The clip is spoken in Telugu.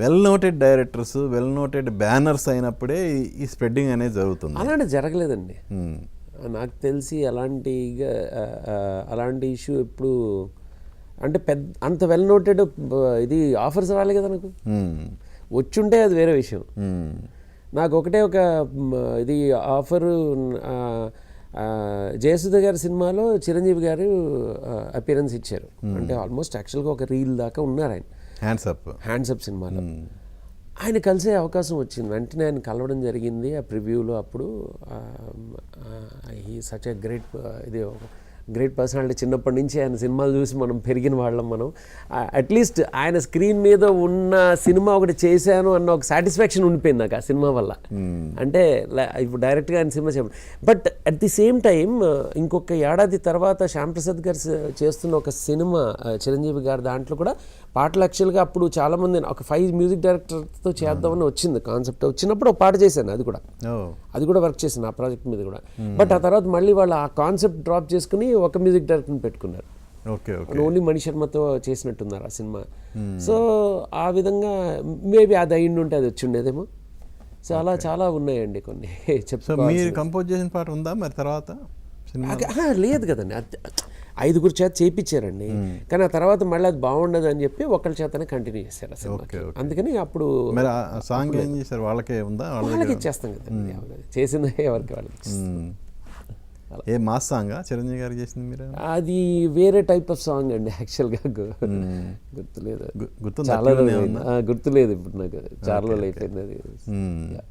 Well noted directors, well noted banners అయినప్పుడే ఈ స్ప్రెడ్డింగ్ అనేది జరుగుతుంది. అలాంటి జరగలేదండి. నాకు తెలిసి అలాంటి ఇష్యూ ఎప్పుడు అంటే అంత వెల్ నోటెడ్ ఇది ఆఫర్స్ రాలే కదా నాకు. వచ్చుంటే అది వేరే విషయం. నాకు ఒకటే ఒక ఇది ఆఫరు, జయసుధ గారి సినిమాలో చిరంజీవి గారు అపియరెన్స్ ఇచ్చారు. అంటే ఆల్మోస్ట్ యాక్చువల్గా ఒక రీల్ దాకా ఉన్నారు ఆయన హ్యాండ్సప్ సినిమాలో. ఆయన కలిసే అవకాశం వచ్చింది. వెంటనే ఆయన కలవడం జరిగింది ఆ ప్రివ్యూలో. అప్పుడు he such a great personality. చిన్నప్పటి నుంచి ఆయన సినిమాలు చూసి మనం పెరిగిన వాళ్ళం. మనం అట్లీస్ట్ ఆయన స్క్రీన్ మీద ఉన్న సినిమా ఒకటి చేశాను అన్న ఒక సాటిస్ఫాక్షన్ ఉండిపోయింది నాకు ఆ సినిమా వల్ల. అంటే ఇప్పుడు డైరెక్ట్గా ఆయన సినిమా చెప్పండి. But at the same time ఇంకొక ఏడాది తర్వాత శ్యామ్ ప్రసాద్ గారు చేస్తున్న ఒక సినిమా చిరంజీవి గారు, దాంట్లో కూడా పాటలు యాక్చువల్గా అప్పుడు చాలామంది ఒక 5 మ్యూజిక్ డైరెక్టర్తో చేద్దామని వచ్చింది కాన్సెప్ట్. వచ్చినప్పుడు ఒక పాట చేశాను, అది కూడా వర్క్ చేశాను ఆ ప్రాజెక్ట్ మీద కూడా. బట్ ఆ తర్వాత మళ్ళీ వాళ్ళు ఆ కాన్సెప్ట్ డ్రాప్ చేసుకుని ఒక మ్యూజిక్ డైరెక్టర్ని పెట్టుకున్నారు. ఓన్లీ మణి శర్మతో చేసినట్టున్నారు ఆ సినిమా. సో ఆ విధంగా మేబీ అది అయ్యిండి ఉంటే అది వచ్చి ఉండేదేమో. సో అలా చాలా ఉన్నాయండి కొన్ని మీరు కంపోజ్ చేసిన పాట ఉందా మరి తర్వాత? లేదు కదండి, 5 చేత చేయించారండి. కానీ ఆ తర్వాత మళ్ళీ అది బాగుండదు అని చెప్పి ఒకరి చేతనే కంటిన్యూ చేశారు ఆ సినిమాకి. అందుకని అప్పుడు సాంగ్ ఏం చేశారు? వాళ్ళకే ఉందా? వాళ్ళకి ఇచ్చేస్తాం కదండి, చేసింది ఎవరికి వాళ్ళకి. ఏ మాస్ సాంగా చిరంజీవి గారు చేసింది మీరు? అది వేరే టైప్ ఆఫ్ సాంగ్ అండి యాక్చువల్గా. గుర్తులేదు, గుర్తులేదు ఇప్పుడు నాకు, చాలా రోజులు అయిపోయింది అది.